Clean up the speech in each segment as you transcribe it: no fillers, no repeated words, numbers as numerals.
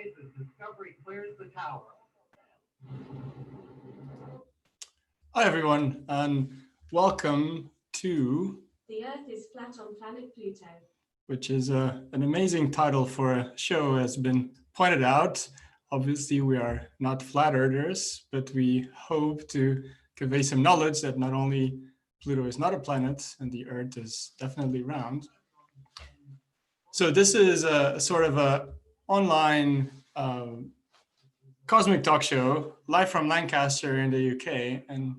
skies as Discovery clears the tower. Hi everyone, and welcome to The Earth is flat on Planet Pluto, which is an amazing title for a show, has been pointed out. Obviously, we are not flat earthers, but we hope to convey some knowledge that not only Pluto is not a planet and the Earth is definitely round. So this is a sort of a online cosmic talk show live from Lancaster in the UK, and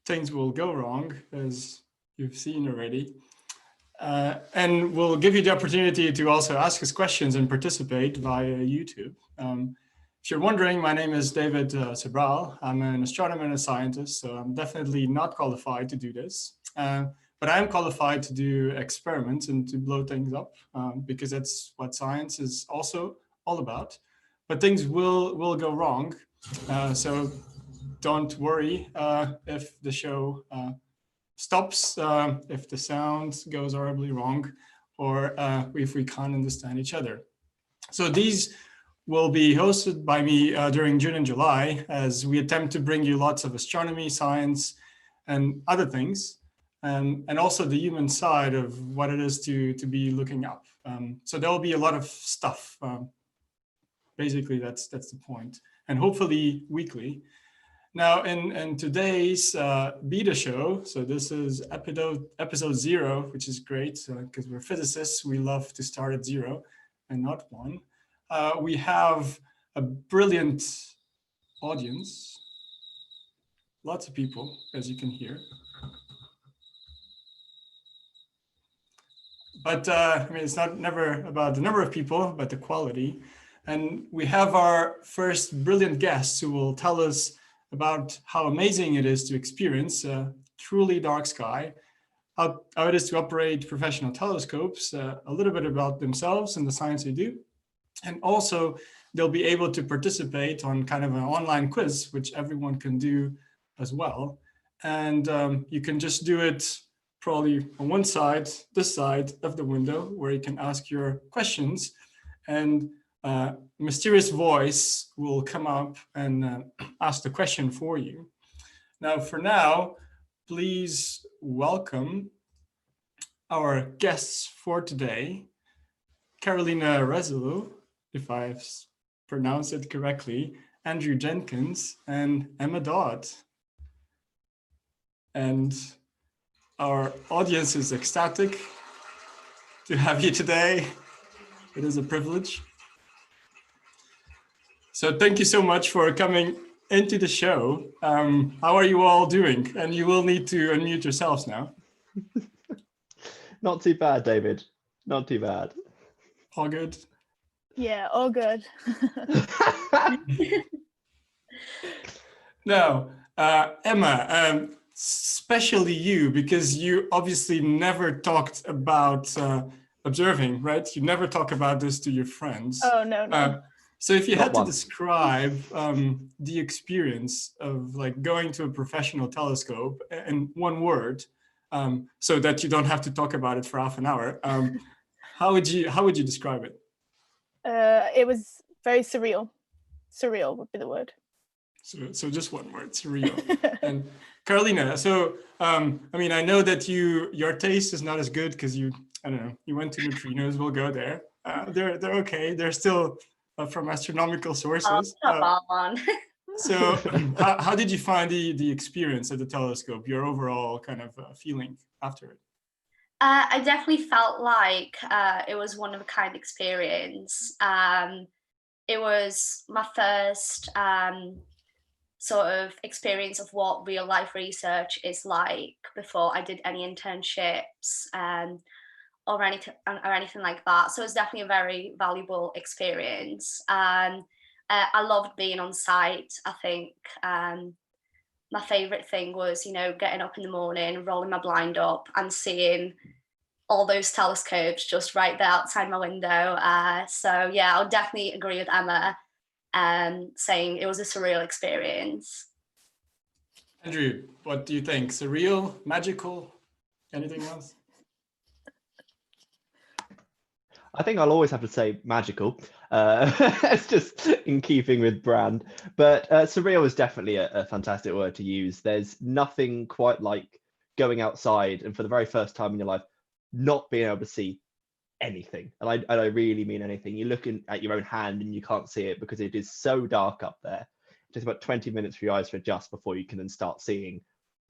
things will go wrong, as you've seen already. And we'll give you the opportunity to also ask us questions and participate via YouTube. If you're wondering, my name is David Sobral. I'm an astronomer and a scientist, so I'm definitely not qualified to do this. But I am qualified to do experiments and to blow things up, because that's what science is also all about. But things will go wrong. So don't worry if the show stops, if the sound goes horribly wrong, or if we can't understand each other. So these will be hosted by me during June and July, as we attempt to bring you lots of astronomy, science, and other things, and also the human side of what it is to be looking up. So there will be a lot of stuff. Basically, that's the point, and hopefully weekly. Now, in today's beta show, so this is episode 0, which is great because we're physicists. We love to start at 0 and not 1. We have a brilliant audience, lots of people, as you can hear. But I mean, it's never about the number of people, but the quality. And we have our first brilliant guests who will tell us about how amazing it is to experience a truly dark sky, how it is to operate professional telescopes, a little bit about themselves and the science they do. And also they'll be able to participate on kind of an online quiz, which everyone can do as well. And you can just do it probably on one side, this side of the window, where you can ask your questions, and a mysterious voice will come up and ask the question for you. Now, for now, please welcome our guests for today, Carolina Rezulu, if I've pronounced it correctly, Andrew Jenkins, and Emma Dodd. And our audience is ecstatic to have you today. It is a privilege. So thank you so much for coming into the show. How are you all doing? And you will need to unmute yourselves now. Not too bad, David. Not too bad. All good? Yeah, all good. Now, Emma, especially you, because you obviously never talked about observing, right? You never talk about this to your friends. Oh, no. So if you Not had to once. describe the experience of like going to a professional telescope in one word, so that you don't have to talk about it for half an hour, how would you describe it? It was very surreal. Surreal would be the word. So just one word, surreal. And Carolina, so I mean, I know that your taste is not as good because you went to neutrinos. We'll go there. They're okay. They're still from astronomical sources. Come on. So how did you find the experience at the telescope? Your overall kind of feeling after it? I definitely felt like it was one of a kind experience. It was my first sort of experience of what real life research is like before I did any internships or anything like that. So it's definitely a very valuable experience. I loved being on site. I think my favorite thing was, getting up in the morning, rolling my blind up and seeing all those telescopes just right there outside my window. So yeah, I'll definitely agree with Emma saying it was a surreal experience. Andrew, what do you think? Surreal, magical, anything else? I think I'll always have to say magical. It's just in keeping with brand. But surreal is definitely a fantastic word to use. There's nothing quite like going outside and for the very first time in your life, not being able to see anything. And I really mean anything. You're looking at your own hand and you can't see it because it is so dark up there. It takes about 20 minutes for your eyes to adjust before you can then start seeing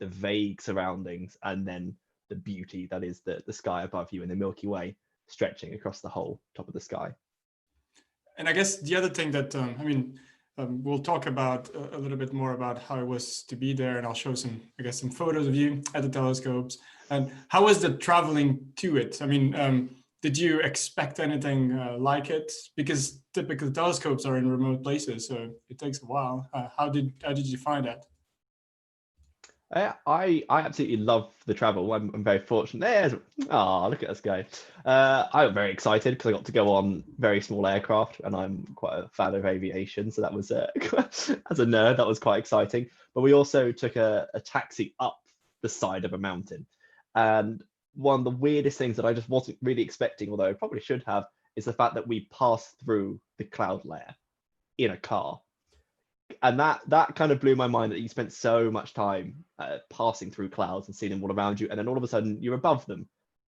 the vague surroundings and then the beauty that is the sky above you and the Milky Way stretching across the whole top of the sky. And I guess the other thing that, we'll talk about a little bit more about how it was to be there, and I'll show some, I guess, some photos of you at the telescopes. And how was the traveling to it? I mean, did you expect anything like it? Because typically telescopes are in remote places, so it takes a while. How did you find that? I absolutely love the travel. I'm very fortunate. Look at us go. I'm very excited because I got to go on very small aircraft, and I'm quite a fan of aviation. So that was, as a nerd, that was quite exciting. But we also took a taxi up the side of a mountain. And one of the weirdest things that I just wasn't really expecting, although I probably should have, is the fact that we passed through the cloud layer in a car. And that kind of blew my mind, that you spent so much time passing through clouds and seeing them all around you, and then all of a sudden you're above them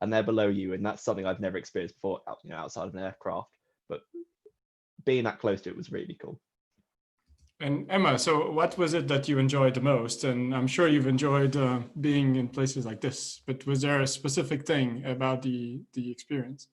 and they're below you, and that's something I've never experienced before, outside of an aircraft. But being that close to it was really cool. And Emma, so what was it that you enjoyed the most? And I'm sure you've enjoyed being in places like this, but was there a specific thing about the experience?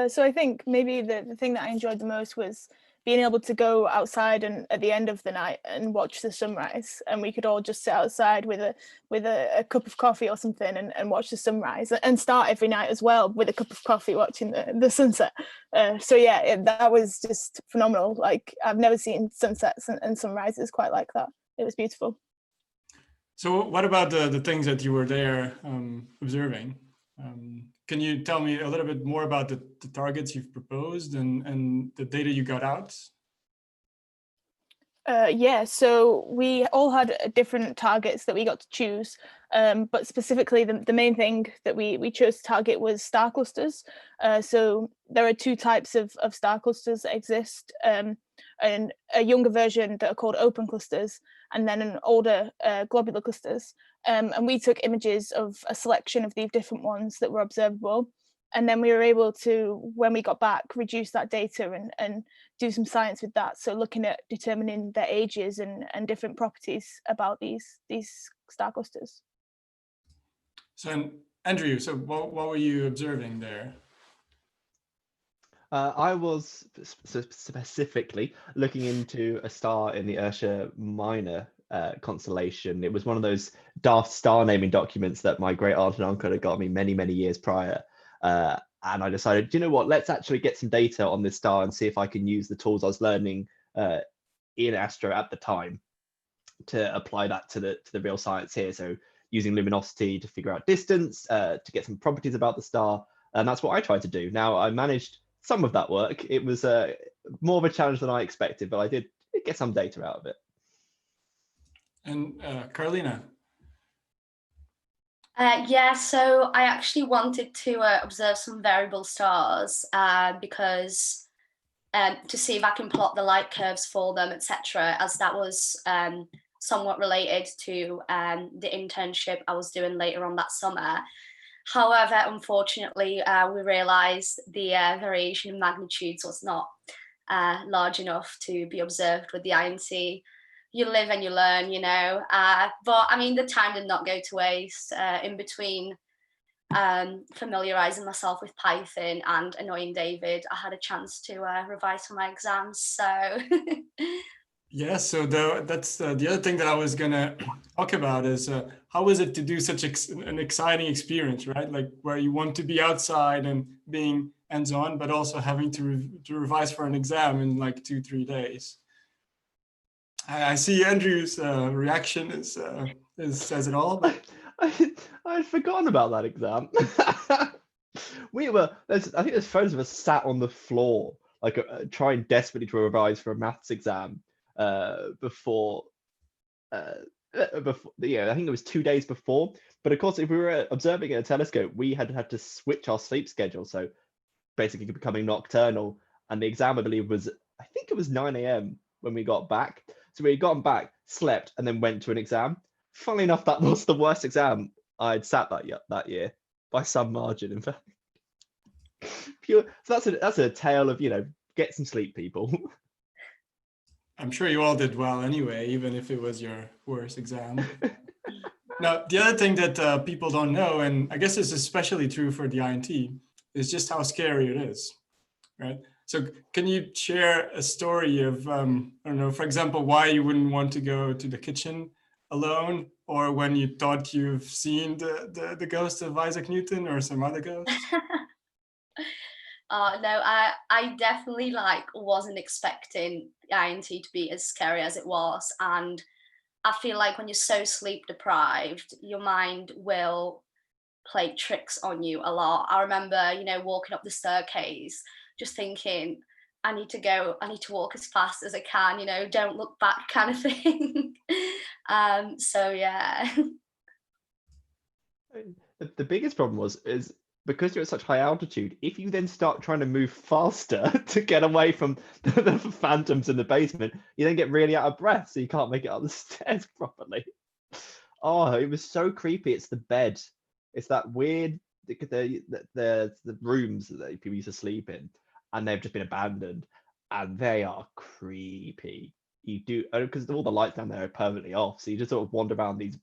So I think maybe the thing that I enjoyed the most was being able to go outside and at the end of the night and watch the sunrise, and we could all just sit outside with a cup of coffee or something and watch the sunrise, and start every night as well with a cup of coffee watching the sunset. So yeah, that was just phenomenal. Like, I've never seen sunsets and sunrises quite like that. It was beautiful. So what about the things that you were there observing? Can you tell me a little bit more about the targets you've proposed and the data you got out? Yeah, so we all had different targets that we got to choose, but specifically the main thing that we chose to target was star clusters. So there are two types of star clusters that exist, and a younger version that are called open clusters, and then an older globular clusters. And we took images of a selection of these different ones that were observable. And then we were able to, when we got back, reduce that data and do some science with that. So looking at determining their ages and different properties about these star clusters. So Andrew, so what were you observing there? I was specifically looking into a star in the Ursa Minor constellation. It was one of those daft star naming documents that my great aunt and uncle had got me many years prior. And I decided, you know what, let's actually get some data on this star and see if I can use the tools I was learning in Astro at the time to apply that to the real science here. So using luminosity to figure out distance, to get some properties about the star. And that's what I tried to do. Now, I managed some of that work. It was more of a challenge than I expected, but I did get some data out of it. And Carolina? Yeah, so I actually wanted to observe some variable stars because to see if I can plot the light curves for them, etc., as that was somewhat related to the internship I was doing later on that summer. However, unfortunately, we realised the variation in magnitudes was not large enough to be observed with the INC. You live and you learn, you know. But I mean, the time did not go to waste. In between familiarising myself with Python and annoying David, I had a chance to revise for my exams. So yeah, so that's the other thing that I was gonna talk about is how was it to do such an exciting experience, right? Like where you want to be outside and being hands-on, but also having to revise for an exam in like 2-3 days. I see Andrew's reaction is says it all. But I'd forgotten about that exam. I think there's photos of us sat on the floor, like trying desperately to revise for a maths exam before, I think it was 2 days before. But of course, if we were observing at a telescope, we had to switch our sleep schedule. So basically becoming nocturnal. And the exam, I believe, I think it was 9 a.m. when we got back. So we had gotten back, slept, and then went to an exam. Funnily enough, that was the worst exam I'd sat that year by some margin, in fact. So that's a tale of, get some sleep, people. I'm sure you all did well anyway, even if it was your worst exam. Now, the other thing that people don't know, and I guess it's especially true for the INT, is just how scary it is, right? So can you share a story of, I don't know, for example, why you wouldn't want to go to the kitchen alone, or when you thought you've seen the ghost of Isaac Newton or some other ghost? No, I definitely wasn't expecting INT to be as scary as it was. And I feel like when you're so sleep deprived, your mind will play tricks on you a lot. I remember, walking up the staircase, just thinking, I need to walk as fast as I can, don't look back kind of thing. So yeah. The biggest problem is because you're at such high altitude, if you then start trying to move faster to get away from the phantoms in the basement, you then get really out of breath, so you can't make it up the stairs properly. Oh, it was so creepy. It's the bed. It's that weird, the rooms that people used to sleep in, and they've just been abandoned, and they are creepy. You do, because all the lights down there are permanently off, so you just sort of wander around these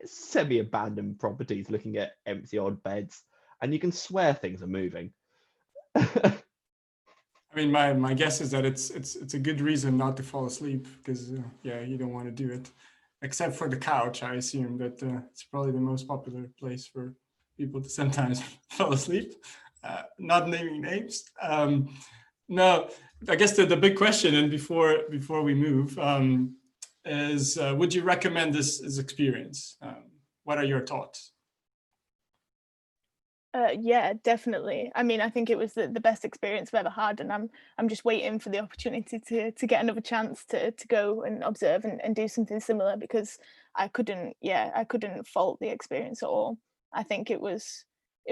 semi-abandoned properties looking at empty old beds, and you can swear things are moving. I mean, my guess is that it's a good reason not to fall asleep, because yeah, you don't want to do it, except for the couch. I assume that it's probably the most popular place for people to sometimes fall asleep. Not naming names. No, I guess the big question, and before we move, is would you recommend this experience? What are your thoughts? Yeah, definitely. I mean, I think it was the best experience I've ever had, and I'm just waiting for the opportunity to get another chance to go and observe and do something similar, because I couldn't fault the experience at all. I think it was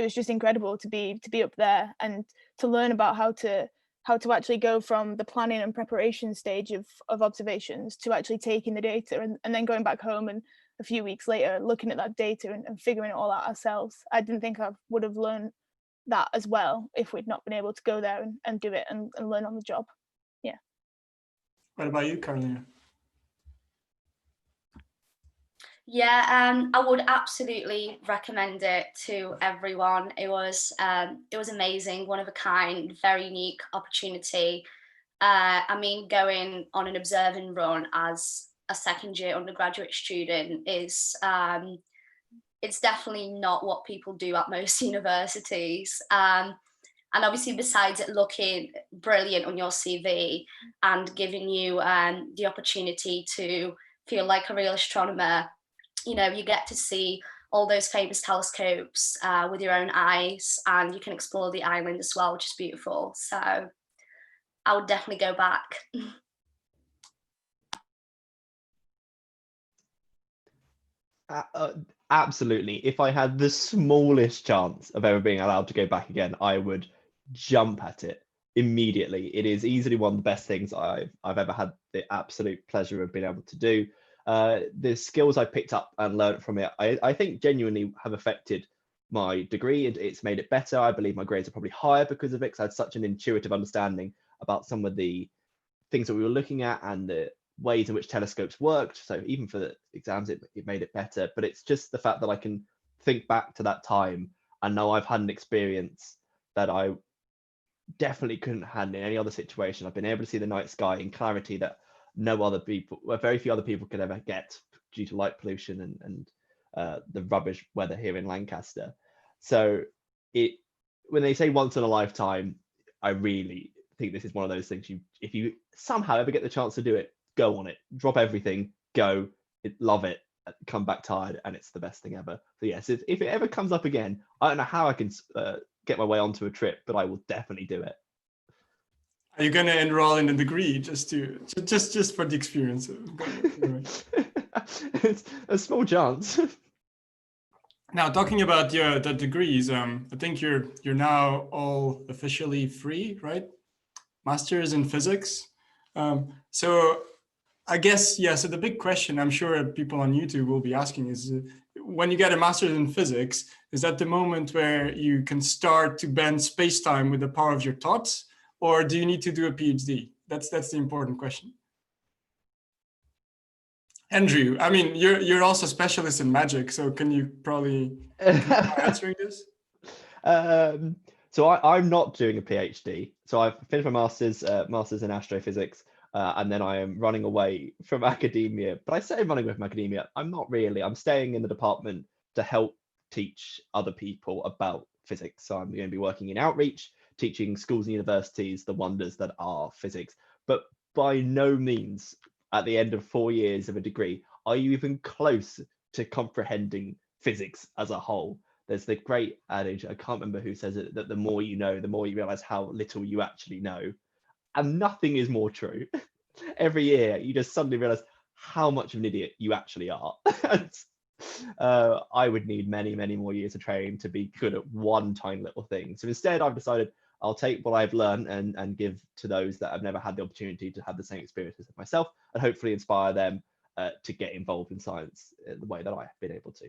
just incredible to be up there and to learn about how to actually go from the planning and preparation stage of observations to actually taking the data and then going back home and a few weeks later looking at that data and figuring it all out ourselves. I didn't think I would have learned that as well if we'd not been able to go there and do it and learn on the job. Yeah. What about you, Carolina? Yeah, I would absolutely recommend it to everyone. It was amazing, one of a kind, very unique opportunity. I mean, going on an observing run as a second year undergraduate student is it's definitely not what people do at most universities. And obviously, besides it looking brilliant on your CV and giving you the opportunity to feel like a real astronomer, you get to see all those famous telescopes with your own eyes, and you can explore the island as well, which is beautiful. So I would definitely go back. Absolutely. If I had the smallest chance of ever being allowed to go back again, I would jump at it immediately. It is easily one of the best things I've ever had the absolute pleasure of being able to do. The skills I picked up and learned from it, I think genuinely have affected my degree. It's made it better. I believe my grades are probably higher because of it, because I had such an intuitive understanding about some of the things that we were looking at and the ways in which telescopes worked. So even for the exams, it made it better. But it's just the fact that I can think back to that time and know I've had an experience that I definitely couldn't have had in any other situation. I've been able to see the night sky in clarity that very few other people could ever get due to light pollution and the rubbish weather here in Lancaster. So when they say once in a lifetime, I really think this is one of those things if you somehow ever get the chance to do it, go on it, drop everything, go, love it, come back tired, and it's the best thing ever. So yes, if it ever comes up again, I don't know how I can get my way onto a trip, but I will definitely do it. Are you going to enroll in the degree just for the experience? It's a small chance. Now, talking about the degrees, I think you're now all officially free, right? Masters in physics. So I guess, yeah, so the big question I'm sure people on YouTube will be asking is, when you get a master's in physics, is that the moment where you can start to bend space-time with the power of your thoughts, or do you need to do a PhD? That's the important question. Andrew, I mean, you're also a specialist in magic, so can you probably answering this? So I'm not doing a PhD. So I've finished my master's in astrophysics, and then I am running away from academia. But I say I'm running away from academia. I'm not really. I'm staying in the department to help teach other people about physics. So I'm going to be working in outreach, teaching schools and universities the wonders that are physics. But by no means, at the end of 4 years of a degree, are you even close to comprehending physics as a whole. There's the great adage, I can't remember who says it, that the more you know, the more you realize how little you actually know. And nothing is more true. Every year, you just suddenly realize how much of an idiot you actually are. I would need many, many more years of training to be good at one tiny little thing. So instead, I've decided I'll take what I've learned and give to those that have never had the opportunity to have the same experiences as myself, and hopefully inspire them to get involved in science the way that I've been able to.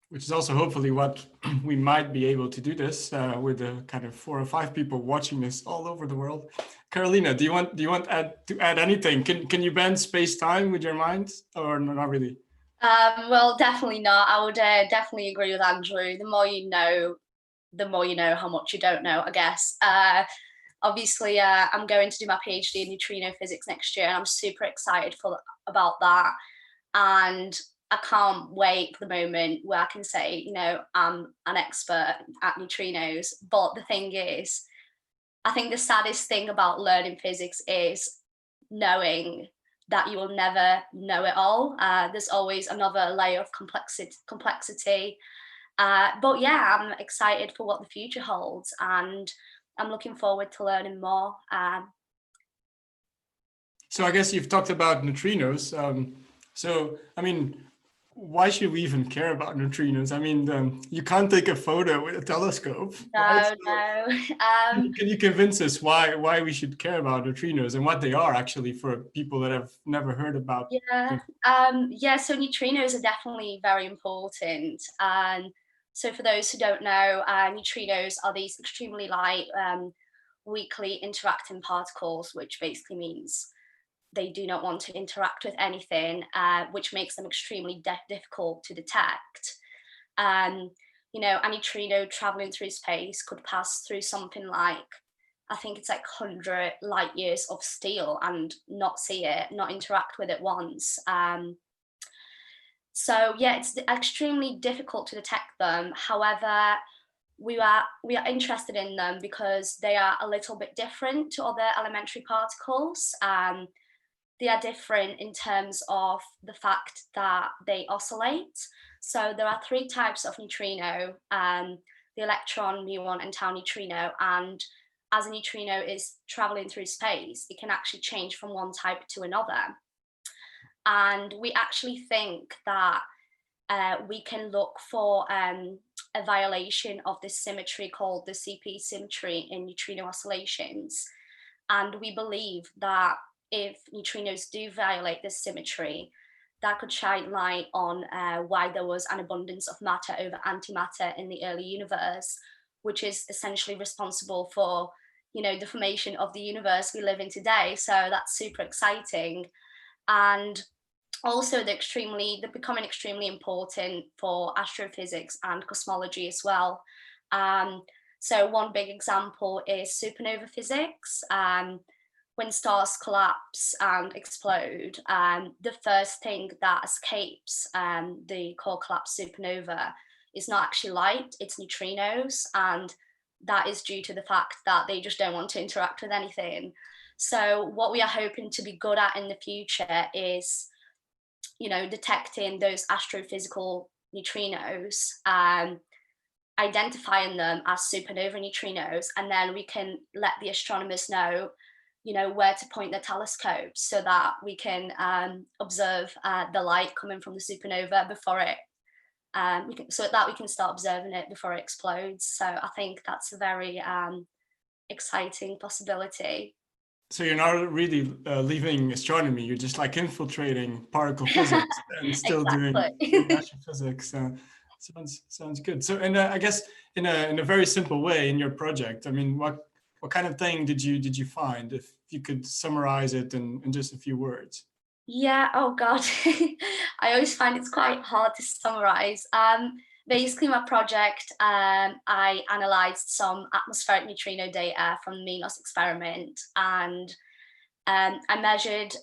Which is also hopefully what we might be able to do this with the kind of 4 or 5 people watching this all over the world. Carolina, do you want to add anything? Can you bend space-time with your mind, or not really? Well, definitely not. I would definitely agree with Andrew. The more you know how much you don't know, I guess. Obviously, I'm going to do my PhD in neutrino physics next year, and I'm super excited about that. And I can't wait for the moment where I can say, you know, I'm an expert at neutrinos. But the thing is, I think the saddest thing about learning physics is knowing that you will never know it all. There's always another layer of complexity. But yeah, I'm excited for what the future holds, and I'm looking forward to learning more. So I guess you've talked about neutrinos. So, I mean, why should we even care about neutrinos? I mean, you can't take a photo with a telescope, right? No. Can you convince us why we should care about neutrinos and what they are actually for people that have never heard about them? Yeah. So neutrinos are definitely very important. And so for those who don't know, neutrinos are these extremely light, weakly interacting particles, which basically means they do not want to interact with anything, which makes them extremely difficult to detect. You know, a neutrino traveling through space could pass through something like, I think it's like 100 light years of steel and not see it, not interact with it once. So yeah, it's extremely difficult to detect them. However, we are interested in them because they are a little bit different to other elementary particles. They are different in terms of the fact that they oscillate. So there are 3 types of neutrino, the electron, muon, and tau neutrino. And as a neutrino is traveling through space, it can actually change from one type to another. And we actually think that we can look for a violation of this symmetry called the CP symmetry in neutrino oscillations. And we believe that if neutrinos do violate this symmetry, that could shine light on why there was an abundance of matter over antimatter in the early universe, which is essentially responsible for, you know, the formation of the universe we live in today. So that's super exciting. And also they're becoming extremely important for astrophysics and cosmology as well. So one big example is supernova physics. When stars collapse and explode, the first thing that escapes the core collapse supernova is not actually light, it's neutrinos. And that is due to the fact that they just don't want to interact with anything. So what we are hoping to be good at in the future is, you know, detecting those astrophysical neutrinos, identifying them as supernova neutrinos, and then we can let the astronomers know, you know, where to point their telescopes so that we can observe the light coming from the supernova before it so that we can start observing it before it explodes. So I think that's a very exciting possibility. So you're not really leaving astronomy, you're just like infiltrating particle physics and still doing astrophysics. Sounds good. So, and I guess in a very simple way in your project, I mean, what kind of thing did you find, if you could summarize it in just a few words? Yeah, oh God. I always find it's quite hard to summarize. Basically, my project, I analysed some atmospheric neutrino data from the Minos experiment, and I measured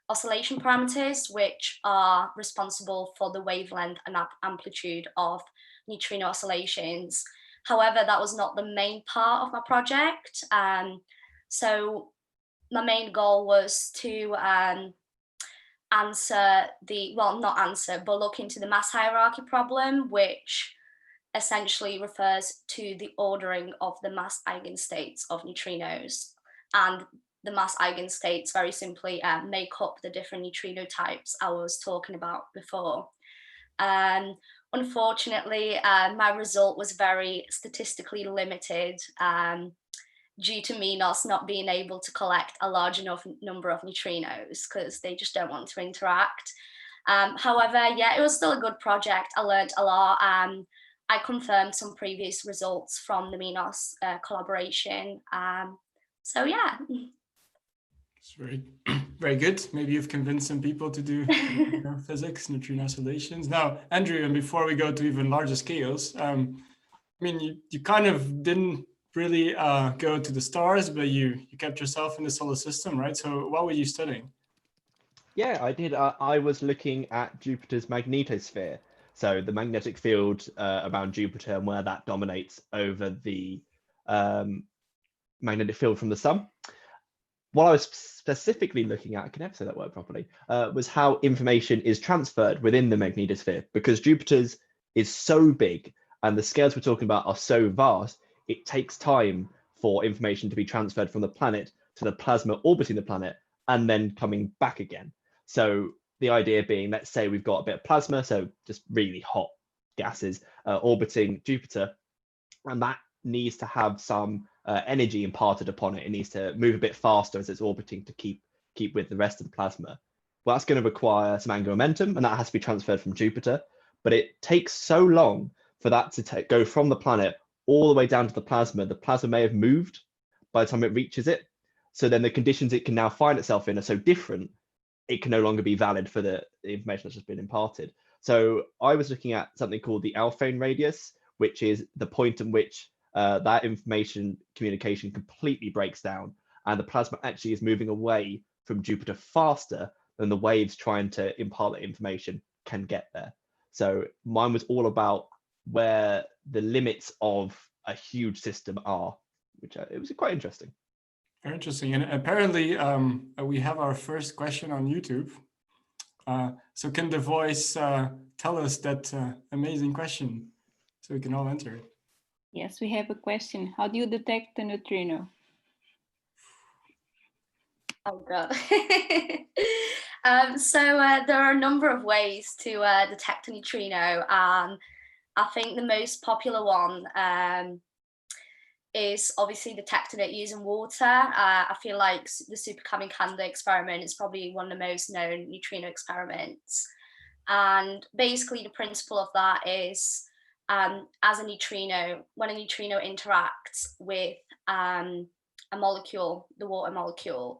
oscillation parameters, which are responsible for the wavelength and amplitude of neutrino oscillations. However, that was not the main part of my project. So my main goal was to look into the mass hierarchy problem, which essentially refers to the ordering of the mass eigenstates of neutrinos. And the mass eigenstates very simply make up the different neutrino types I was talking about before. Unfortunately, my result was very statistically limited due to Minos not being able to collect a large enough number of neutrinos because they just don't want to interact. However, yeah, it was still a good project. I learned a lot. I confirmed some previous results from the Minos collaboration. So yeah. It's very good. Maybe you've convinced some people to do physics, neutrino oscillations. Now, Andrew, and before we go to even larger scales, I mean, you kind of didn't really go to the stars, but you kept yourself in the solar system, right? So what were you studying? Yeah, I did. I was looking at Jupiter's magnetosphere. So the magnetic field around Jupiter and where that dominates over the magnetic field from the sun. What I was specifically looking at, I can never say that word properly, was how information is transferred within the magnetosphere, because Jupiter's is so big and the scales we're talking about are so vast, it takes time for information to be transferred from the planet to the plasma orbiting the planet and then coming back again. So the idea being, let's say we've got a bit of plasma, so just really hot gases orbiting Jupiter, and that needs to have some energy imparted upon it. It needs to move a bit faster as it's orbiting to keep with the rest of the plasma. Well, that's going to require some angular momentum, and that has to be transferred from Jupiter. But it takes so long for that to go from the planet all the way down to the plasma. The plasma may have moved by the time it reaches it. So then the conditions it can now find itself in are so different, it can no longer be valid for the information that's just been imparted. So I was looking at something called the Alphane radius, which is the point in which that information communication completely breaks down, and the plasma actually is moving away from Jupiter faster than the waves trying to impart that information can get there. So mine was all about where the limits of a huge system are, which it was quite interesting. Very interesting. And apparently we have our first question on YouTube. So can the voice tell us that amazing question so we can all enter it? Yes, we have a question. How do you detect the neutrino? Oh God. There are a number of ways to detect a neutrino. I think the most popular one is obviously detecting it using water. I feel like the Super Kamiokande experiment is probably one of the most known neutrino experiments. And basically the principle of that is as a neutrino, when a neutrino interacts with a molecule, the water molecule,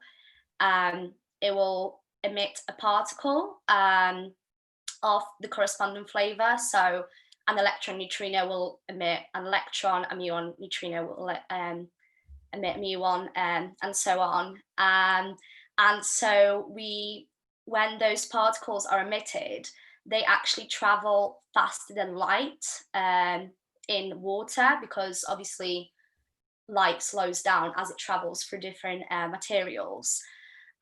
it will emit a particle of the corresponding flavor. So an electron neutrino will emit an electron, a muon neutrino will emit a muon, and so on. And so when those particles are emitted, they actually travel faster than light in water, because obviously light slows down as it travels through different materials.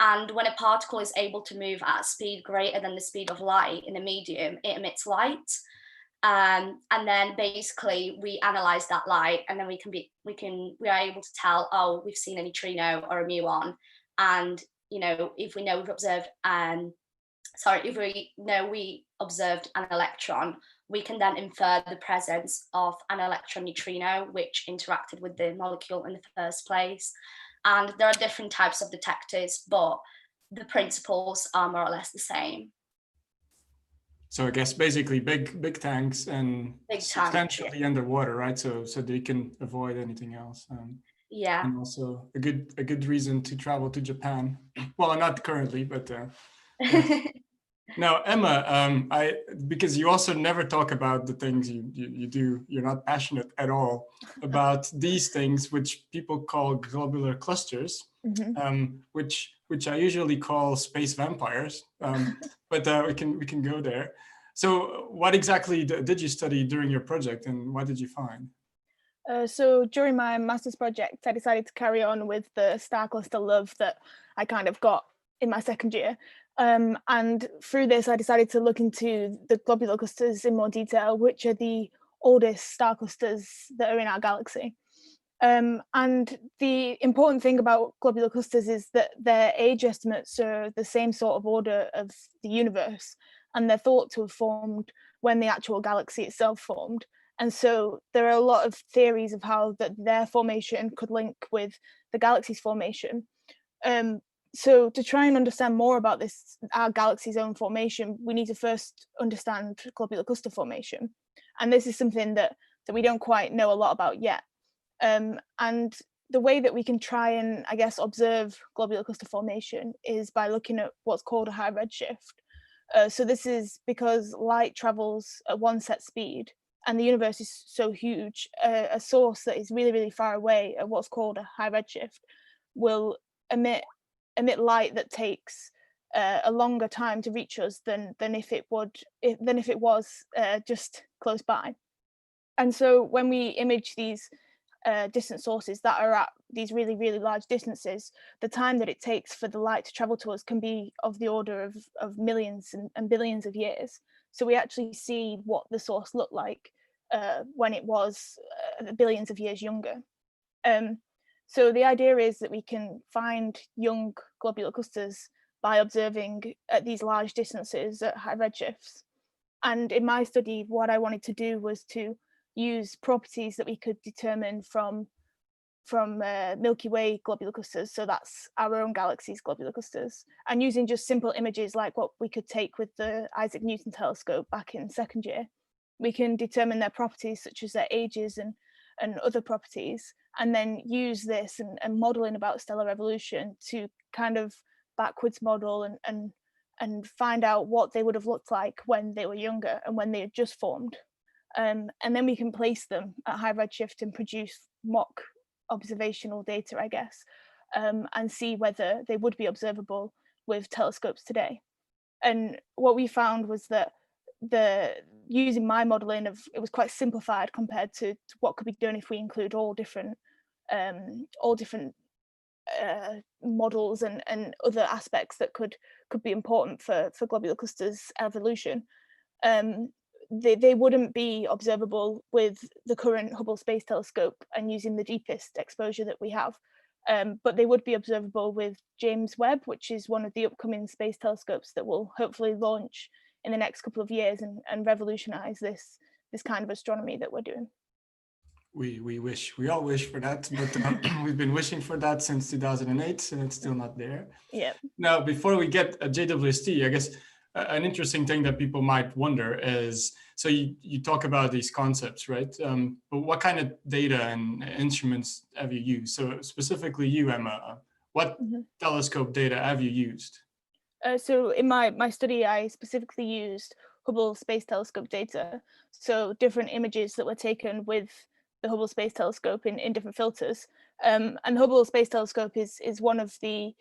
And when a particle is able to move at a speed greater than the speed of light in a medium, it emits light. And then basically we analyze that light, and then we are able to tell, oh, we've seen a neutrino or a muon. And if we know we've observed if we know we observed an electron, we can then infer the presence of an electron neutrino, which interacted with the molecule in the first place. And there are different types of detectors, but the principles are more or less the same. So I guess basically big tanks and Big tanks, substantially underwater, right? So they can avoid anything else. Yeah. And also a good reason to travel to Japan. Well, not currently, but yes. Now, Emma, because you also never talk about the things you do. You're not passionate at all about these things, which people call globular clusters, which I usually call space vampires. But we can go there. So, what exactly did you study during your project, and what did you find? So during my master's project, I decided to carry on with the star cluster love that I kind of got in my second year. And through this, I decided to look into the globular clusters in more detail, which are the oldest star clusters that are in our galaxy. And the important thing about globular clusters is that their age estimates are the same sort of order of the universe, and they're thought to have formed when the actual galaxy itself formed. And so there are a lot of theories of how their formation could link with the galaxy's formation. So to try and understand more about this, our galaxy's own formation, we need to first understand globular cluster formation. And this is something that we don't quite know a lot about yet. And the way that we can try and, I guess, observe globular cluster formation is by looking at what's called a high redshift. So this is because light travels at one set speed, and the universe is so huge, a source that is really, really far away at what's called a high redshift will emit light that takes a longer time to reach us than if it was just close by. And so when we image these distant sources that are at these really, really large distances, the time that it takes for the light to travel to us can be of the order of millions and billions of years. So we actually see what the source looked like when it was billions of years younger. So the idea is that we can find young globular clusters by observing at these large distances at high redshifts. And in my study, what I wanted to do was to use properties that we could determine from Milky Way globular clusters, so that's our own galaxy's globular clusters, and using just simple images like what we could take with the Isaac Newton telescope back in second year, we can determine their properties such as their ages and other properties, and then use this and modeling about stellar evolution to kind of backwards model and find out what they would have looked like when they were younger and when they had just formed. And then we can place them at high redshift and produce mock observational data, I guess, and see whether they would be observable with telescopes today. And what we found was that using my modeling it was quite simplified compared to what could be done if we include all different models and other aspects that could be important for globular clusters evolution. They wouldn't be observable with the current Hubble Space Telescope and using the deepest exposure that we have, but they would be observable with James Webb, which is one of the upcoming space telescopes that will hopefully launch in the next couple of years and revolutionize this kind of astronomy that we're doing. We all wish for that, but we've been wishing for that since 2008, and it's still not there. Yeah. Now, before we get a JWST, I guess an interesting thing that people might wonder is, so you talk about these concepts, right? But what kind of data and instruments have you used? So specifically you, Emma, what telescope data have you used? So in my study, I specifically used Hubble Space Telescope data. So different images that were taken with the Hubble Space Telescope in different filters. And the Hubble Space Telescope is one of the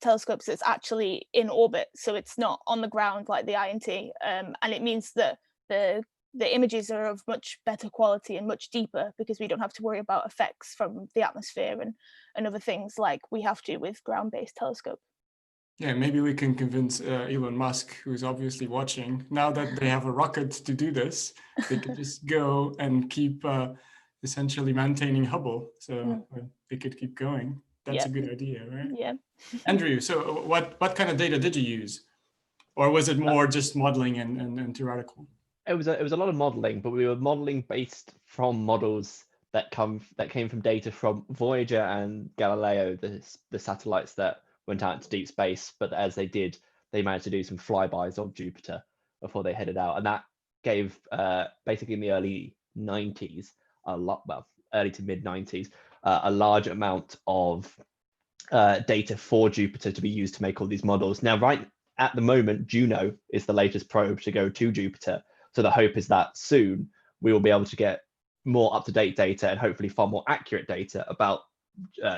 telescopes that's actually in orbit, so it's not on the ground like the INT, and it means that the images are of much better quality and much deeper because we don't have to worry about effects from the atmosphere and other things like we have to with ground-based telescope. Yeah, maybe we can convince Elon Musk, who's obviously watching, now that they have a rocket to do this, they could just go and keep essentially maintaining Hubble, so they could keep going. That's a good idea, right? Yeah. Andrew, so what kind of data did you use? Or was it more just modeling and theoretical? It was a lot of modeling, but we were modeling based from models that came from data from Voyager and Galileo, the satellites that went out into deep space. But as they did, they managed to do some flybys of Jupiter before they headed out, and that gave basically in the early 90s early to mid 90s a large amount of data for Jupiter to be used to make all these models. Now, right at the moment, Juno is the latest probe to go to Jupiter. So the hope is that soon we will be able to get more up-to-date data and hopefully far more accurate data about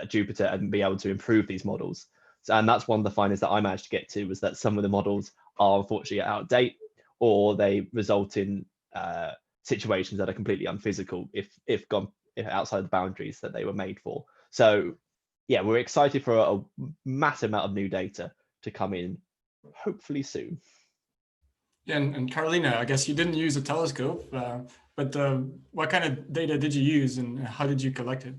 Jupiter and be able to improve these models. So, and that's one of the findings that I managed to get to, was that some of the models are unfortunately out of date, or they result in situations that are completely unphysical if outside the boundaries that they were made for. So yeah, we're excited for a massive amount of new data to come in hopefully soon. Yeah, and Carolina, I guess you didn't use a telescope, but what kind of data did you use and how did you collect it?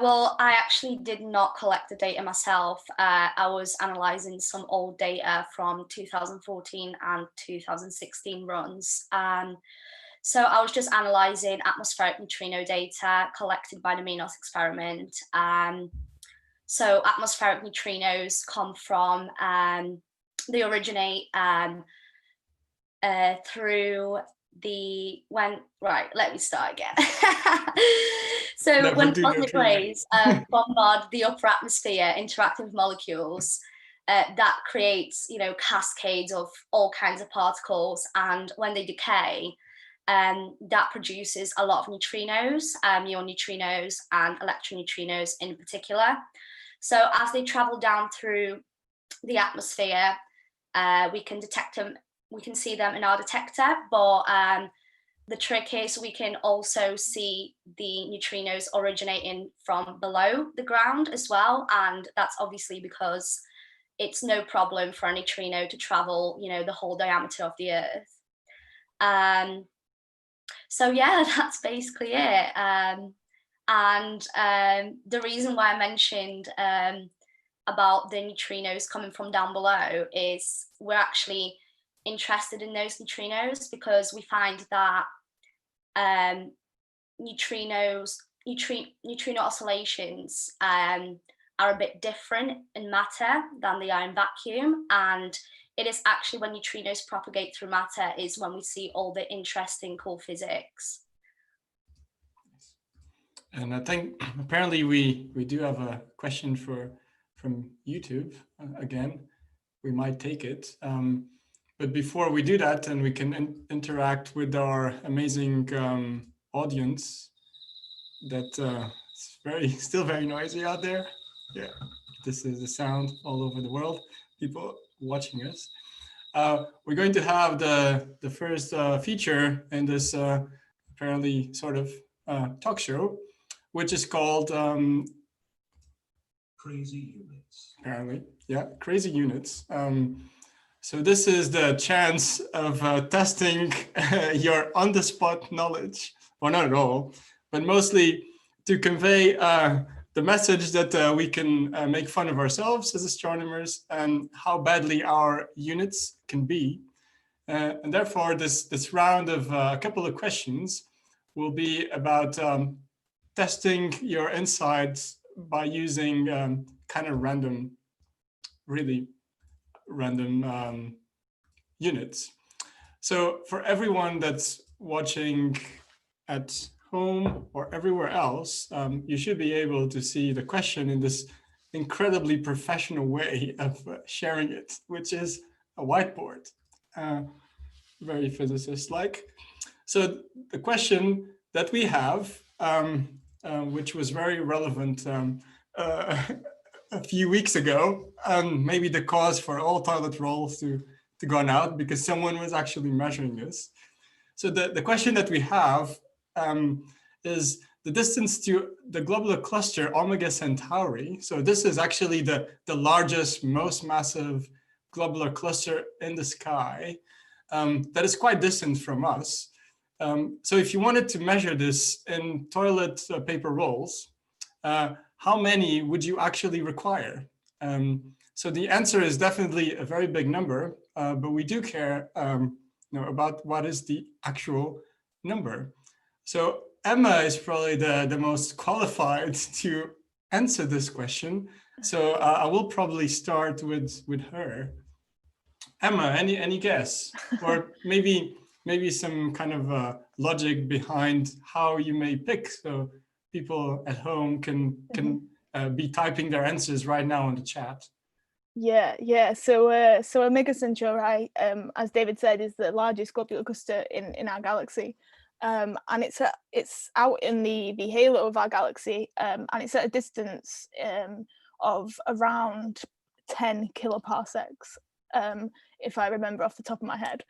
Well, I actually did not collect the data myself. I was analysing some old data from 2014 and 2016 runs. So I was just analysing atmospheric neutrino data collected by the Minos experiment. So atmospheric neutrinos come from, they originate through let me start again. So when cosmic rays bombard the upper atmosphere, interacting with molecules, that creates, cascades of all kinds of particles, and when they decay, that produces a lot of neutrinos, muon neutrinos and electron neutrinos in particular. So as they travel down through the atmosphere, we can detect them, we can see them in our detector, but the trick is we can also see the neutrinos originating from below the ground as well, and that's obviously because it's no problem for a neutrino to travel, the whole diameter of the Earth. So yeah, that's basically it. And the reason why I mentioned about the neutrinos coming from down below is we're actually interested in those neutrinos because we find that neutrino oscillations are a bit different in matter than they are in vacuum, and it is actually when neutrinos propagate through matter is when we see all the interesting, cool physics. And I think apparently we do have a question from YouTube. Again, we might take it. But before we do that, and we can interact with our amazing audience, that it's still very noisy out there. Yeah, this is the sound all over the world. People watching us. We're going to have the first feature in this apparently sort of talk show, which is called Crazy units. Apparently, yeah, crazy units. So this is the chance of testing your on-the-spot knowledge, or not at all, but mostly to convey the message that we can make fun of ourselves as astronomers and how badly our units can be. And therefore, this round of a couple of questions will be about testing your insights by using kind of really random units. So for everyone that's watching at home or everywhere else, you should be able to see the question in this incredibly professional way of sharing it, which is a whiteboard, very physicist-like. So the question that we have, which was very relevant a few weeks ago, maybe the cause for all toilet rolls to gone out because someone was actually measuring this. So the question that we have is the distance to the globular cluster Omega Centauri. So this is actually the largest, most massive globular cluster in the sky that is quite distant from us. So if you wanted to measure this in toilet paper rolls, how many would you actually require? So the answer is definitely a very big number, but we do care about what is the actual number. So Emma is probably the most qualified to answer this question. So I will probably start with her. Emma, any guess? Or maybe some kind of logic behind how you may pick, so people at home can be typing their answers right now in the chat. Yeah. So Omega Centauri, as David said, is the largest globular cluster in our galaxy, and it's out in the halo of our galaxy, and it's at a distance of around 10 kiloparsecs, if I remember off the top of my head,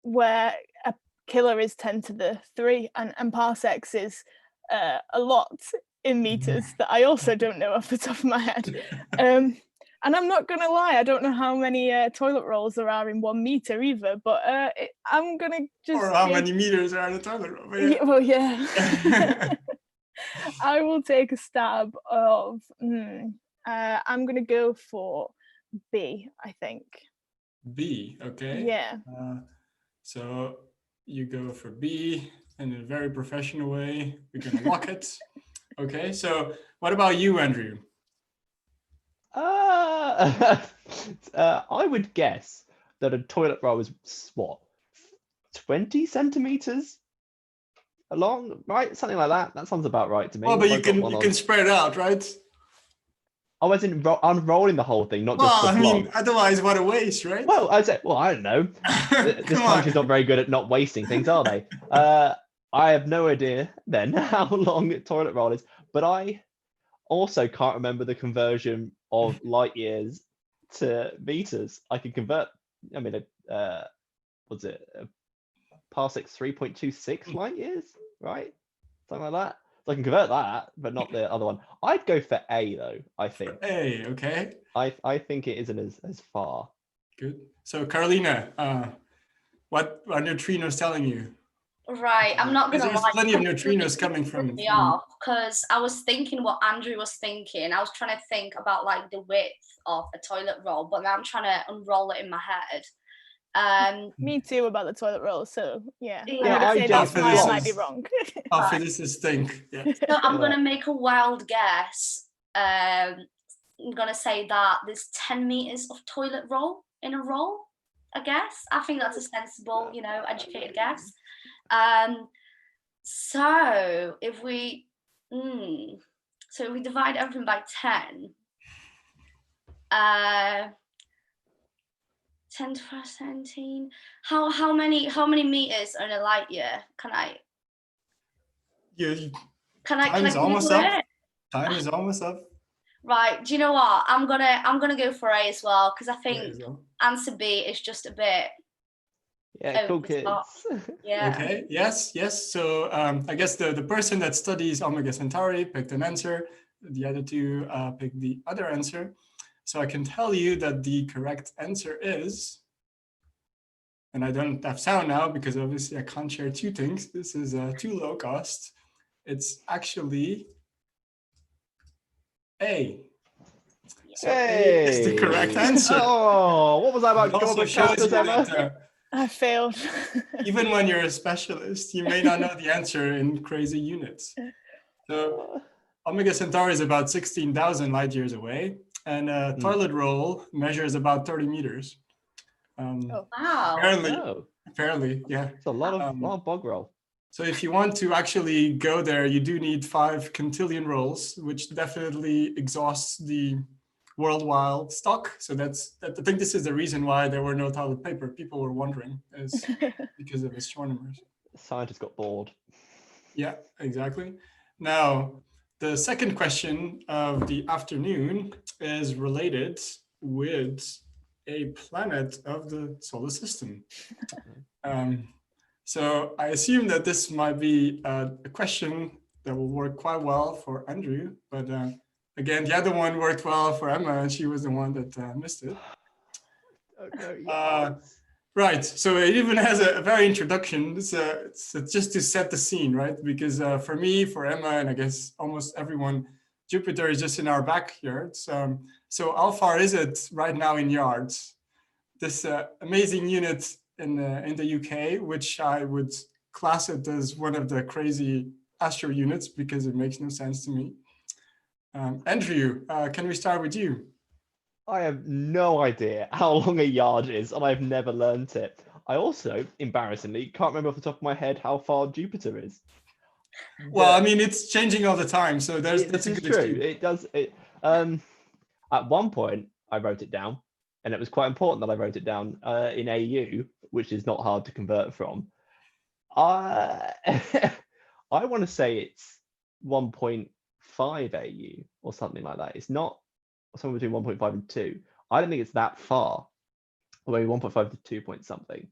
where a kilo is 10 to the 3, and parsecs is a lot in meters that I also don't know off the top of my head. And I'm not going to lie, I don't know how many toilet rolls there are in 1 meter either, but I'm going to just... Or how many meters are in a toilet roll. Yeah. Yeah, well, yeah. I will take a stab of... I'm going to go for B, I think. B, okay. Yeah. So you go for B in a very professional way. We're going to lock it. Okay, so what about you, Andrew? I would guess that a toilet roll is what, 20 centimeters long, right? Something like that. That sounds about right to me. Well, but I've got one you can spread it out, right? Oh, as in unrolling the whole thing, not Well, just the I mean, blob. otherwise, what a waste, right? Well, I'd say, well, I don't know. This Come on. country's not very good at not wasting things, are they? I have no idea then how long a toilet roll is, but I also can't remember the conversion of light years to meters. I can convert, I mean, what's it? Parsec's 3.26 light years, right? Something like that. So I can convert that, but not the other one. I'd go for A though, I think. A, okay. I think it isn't as far. Good. So Carolina, what are neutrinos telling you? Right, I'm not gonna There's lie. plenty of neutrinos coming from Me off because I was thinking what Andrew was thinking. I was trying to think about like the width of a toilet roll, but now I'm trying to unroll it in my head. Me too about the toilet roll. So yeah, Yeah, I'm gonna say that's why I might be physicists- wrong. Our physicists think. Yeah. So I'm gonna make a wild guess. I'm gonna say that there's 10 meters of toilet roll in a roll. I guess I think that's a sensible, educated guess. So if we divide everything by 10, 10 to 17. How many meters are in a light year? Can I Time is almost Google up. it? Time is almost up. Right. Do you know what? I'm gonna go for A as well because I There think you go. answer B is just a bit. Yeah, cool over the kids. top. Yeah. Okay, yes. So I guess the person that studies Omega Centauri picked an answer. The other two picked the other answer. So I can tell you that the correct answer is, and I don't have sound now because obviously I can't share two things. This is too low cost. It's actually A. So A is the correct answer. Oh, what was I about? It also Globular shows clusters, you Emma? that I failed. even when you're a specialist, you may not know the answer in crazy units. So Omega Centauri is about 16,000 light years away, and a toilet roll measures about 30 meters. Wow. Apparently, yeah. It's a lot of bog roll. So if you want to actually go there, you do need 5 quintillion rolls, which definitely exhausts the worldwide stock. So I think this is the reason why there were no toilet paper. People were wondering, is because of astronomers. Scientists got bored. Yeah, exactly. Now, the second question of the afternoon is related with a planet of the solar system. So I assume that this might be a question that will work quite well for Andrew, but again, the other one worked well for Emma, and she was the one that missed it. Right, so it even has a very introduction. It's just to set the scene, right? Because for me, for Emma, and I guess almost everyone, Jupiter is just in our backyards. So how far is it right now in yards? This amazing unit in the UK, which I would class it as one of the crazy astro units because it makes no sense to me. Andrew, can we start with you? I have no idea how long a yard is, and I've never learnt it. I also, embarrassingly, can't remember off the top of my head how far Jupiter is. Well, I mean, it's changing all the time, so that's a good true. excuse. It does. At one point, I wrote it down, and it was quite important that I wrote it down in AU, which is not hard to convert from. I want to say it's 1.5 AU or something like that. It's not somewhere between 1.5 and 2. I don't think it's that far. Or maybe 1.5 to 2 point something.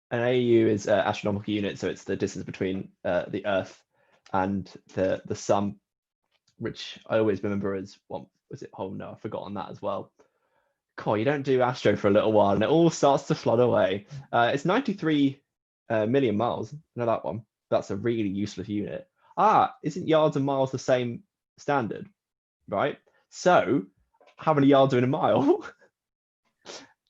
An AU is an astronomical unit, so it's the distance between the Earth and the Sun, which I always remember as what was it? Oh no, I've forgotten that as well. Cool, you don't do astro for a little while, and it all starts to flood away. It's 93 million miles. No, that one. That's a really useless unit. Isn't yards and miles the same standard? Right. So, how many yards are in a mile?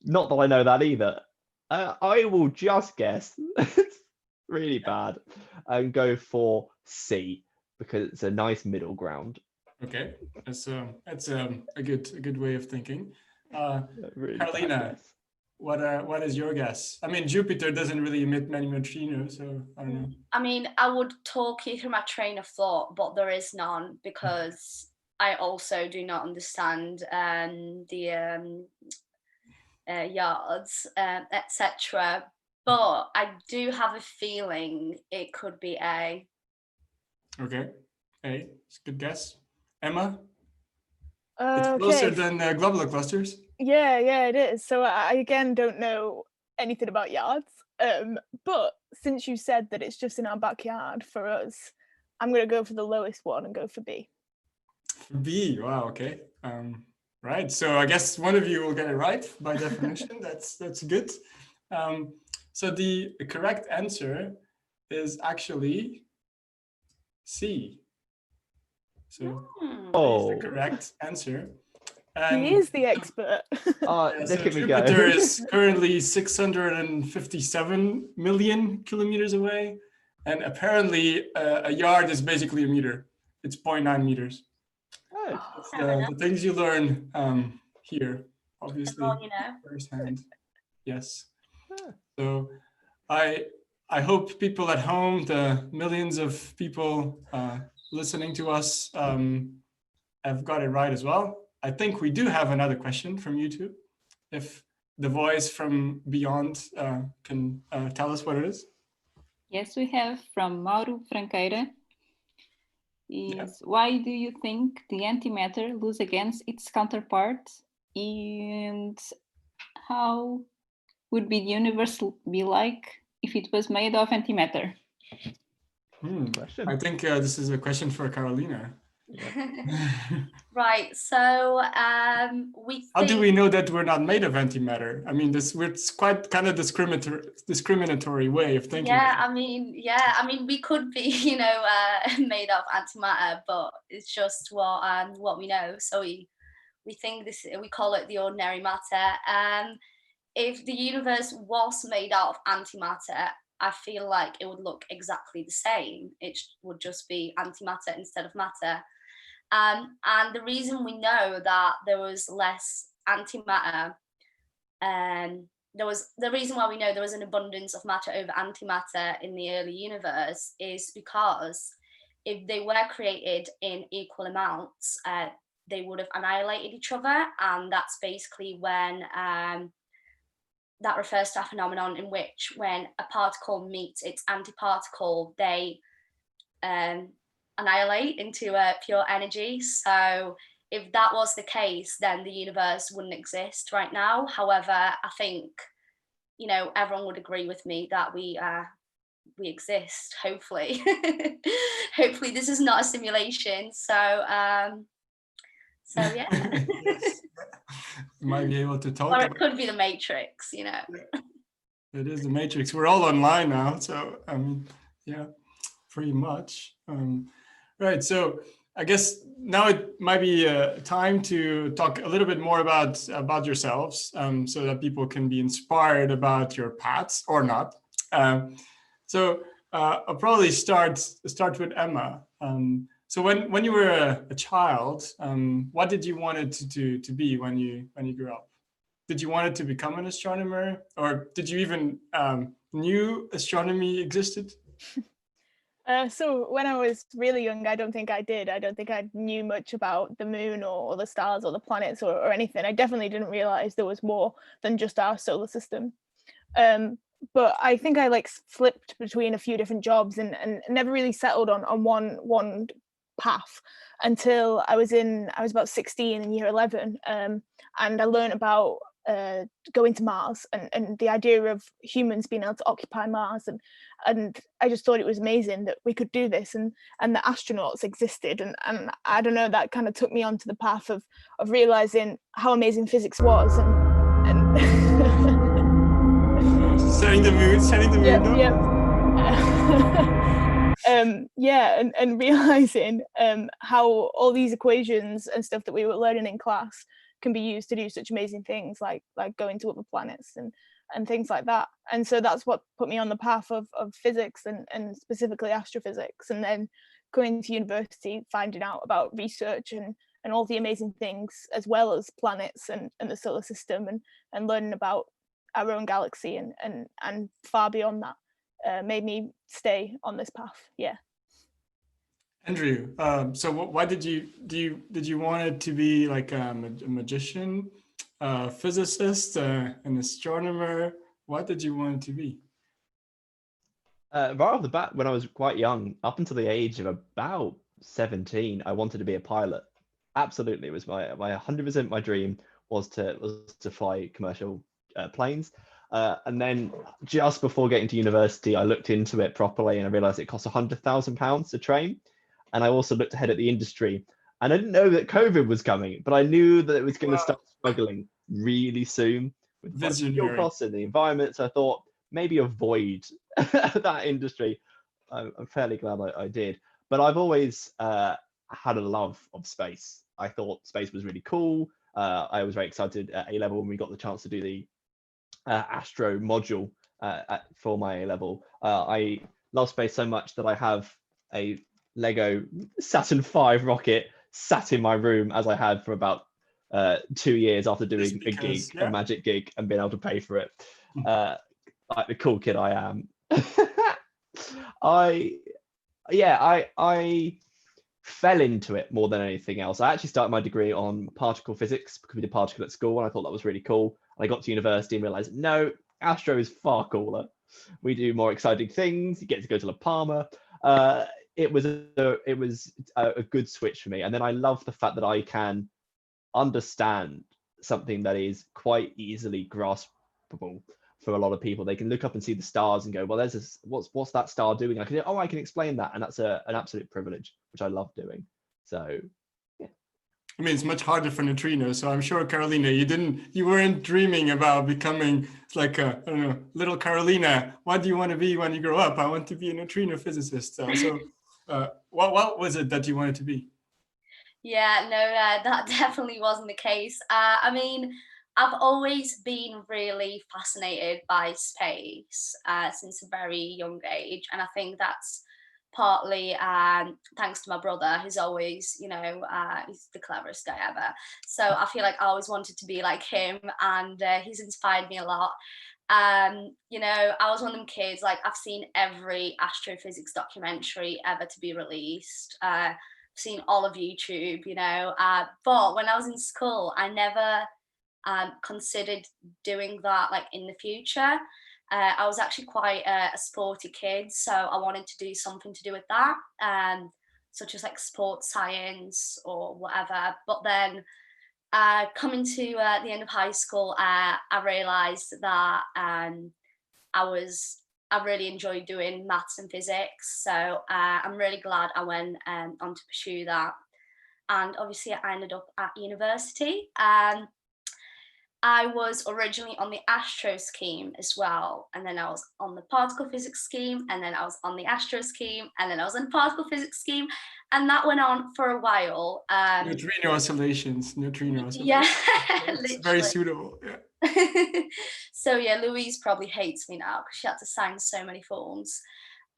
Not that I know that either. I will just guess. It's really bad, and go for C because it's a nice middle ground. Okay, that's a good way of thinking. Really Carolina, what is your guess? I mean, Jupiter doesn't really emit many neutrinos, so I don't know. I mean, I would talk you through my train of thought, but there is none because I also do not understand the yards, etc. But I do have a feeling it could be A. Okay, A, it's a good guess. Emma? It's closer than globular clusters. Yeah, it is. So I again don't know anything about yards. But since you said that it's just in our backyard for us, I'm going to go for the lowest one and go for B. B, wow, okay. Right, so I guess one of you will get it right by definition. That's good. So the correct answer is actually C. So is the correct answer. He is the expert. Look at me go. Jupiter is currently 657 million kilometers away, and apparently a yard is basically a meter. It's 0.9 meters. That's the things you learn here, obviously, You know. firsthand. Yes. So I hope people at home, the millions of people listening to us, have got it right as well. I think we do have another question from YouTube. If the voice from beyond can tell us what it is. Yes, we have from Mauro Franqueira. Why do you think the antimatter loses against its counterpart? And how would the universe be like if it was made of antimatter? I think this is a question for Carolina. Right, so How do we know that we're not made of antimatter? I mean, it's quite kind of discriminatory way of thinking. I mean, we could be, made of antimatter, but it's just what we know. So we think we call it the ordinary matter. If the universe was made out of antimatter, I feel like it would look exactly the same. It would just be antimatter instead of matter. And the reason we know that there was less antimatter, the reason why we know there was an abundance of matter over antimatter in the early universe is because if they were created in equal amounts, they would have annihilated each other. And that's basically when that refers to a phenomenon in which when a particle meets its antiparticle, they annihilate into pure energy. So if that was the case, then the universe wouldn't exist right now. However, I think, everyone would agree with me that we exist, hopefully. Hopefully this is not a simulation. So yeah. Yes. You might be able to talk. Or it could be the Matrix, Yeah. It is the Matrix. We're all online now, so yeah, pretty much. Right. So I guess now it might be time to talk a little bit more about yourselves, so that people can be inspired about your paths or not. So I'll probably start with Emma. So when you were a child, what did you want it to be when you grew up? Did you want it to become an astronomer, or did you even knew astronomy existed? So when I was really young, I don't think I did. I don't think I knew much about the moon or the stars or the planets or anything. I definitely didn't realize there was more than just our solar system. But I think I like flipped between a few different jobs and never really settled on one path until I was about 16 in year 11, and I learned about going to Mars and the idea of humans being able to occupy Mars, and I just thought it was amazing that we could do this, and the astronauts existed, and I don't know, that kind of took me onto the path of realizing how amazing physics was, and setting the mood yeah, and realizing how all these equations and stuff that we were learning in class can be used to do such amazing things, like going to other planets and things like that. And so that's what put me on the path of physics and specifically astrophysics, and then going to university, finding out about research and all the amazing things, as well as planets and the solar system, and learning about our own galaxy and far beyond that, made me stay on this path. Yeah. Andrew, so why did you want it to be like a magician, a physicist, an astronomer? What did you want it to be? Right off the bat, when I was quite young, up until the age of about 17, I wanted to be a pilot. Absolutely, it was my 100% my dream was to fly commercial planes. And then just before getting to university, I looked into it properly and I realized it cost £100,000 to train. And I also looked ahead at the industry, and I didn't know that COVID was coming, but I knew that it was going to start struggling really soon with fuel costs and the environment. So I thought maybe avoid that industry. I'm fairly glad I did. But I've always had a love of space. I thought space was really cool. I was very excited at A level when we got the chance to do the Astro module for my A level. I love space so much that I have a Lego Saturn V rocket sat in my room, as I had for about 2 years after doing a magic gig and being able to pay for it. Like the cool kid I am. I fell into it more than anything else. I actually started my degree on particle physics because we did particle at school, and I thought that was really cool. And I got to university and realized, no, Astro is far cooler. We do more exciting things. You get to go to La Palma. It was a good switch for me. And then I love the fact that I can understand something that is quite easily graspable for a lot of people. They can look up and see the stars and go, well, there's this, what's that star doing? I can explain that. And that's an absolute privilege, which I love doing. So yeah. I mean, it's much harder for Neutrino. So I'm sure, Carolina, you weren't dreaming about becoming like I don't know, little Carolina. What do you want to be when you grow up? I want to be a neutrino physicist. What was it that you wanted to be? Yeah, no, that definitely wasn't the case. I mean, I've always been really fascinated by space since a very young age. And I think that's partly thanks to my brother, who's always, he's the cleverest guy ever. So I feel like I always wanted to be like him, and he's inspired me a lot. I was one of them kids, like I've seen every astrophysics documentary ever to be released. Seen all of YouTube, but when I was in school, I never considered doing that like in the future. I was actually quite a sporty kid, so I wanted to do something to do with that, such as like sports science or whatever. But then coming to the end of high school, I realised that I really enjoyed doing maths and physics. So I'm really glad I went on to pursue that. And obviously I ended up at university. I was originally on the Astro scheme as well, and then I was on the particle physics scheme, and then I was on the Astro scheme, and then I was on the particle physics scheme, And that went on for a while. Neutrino oscillations. Yeah, It's very literally. suitable. Yeah. So yeah, Louise probably hates me now because she had to sign so many forms.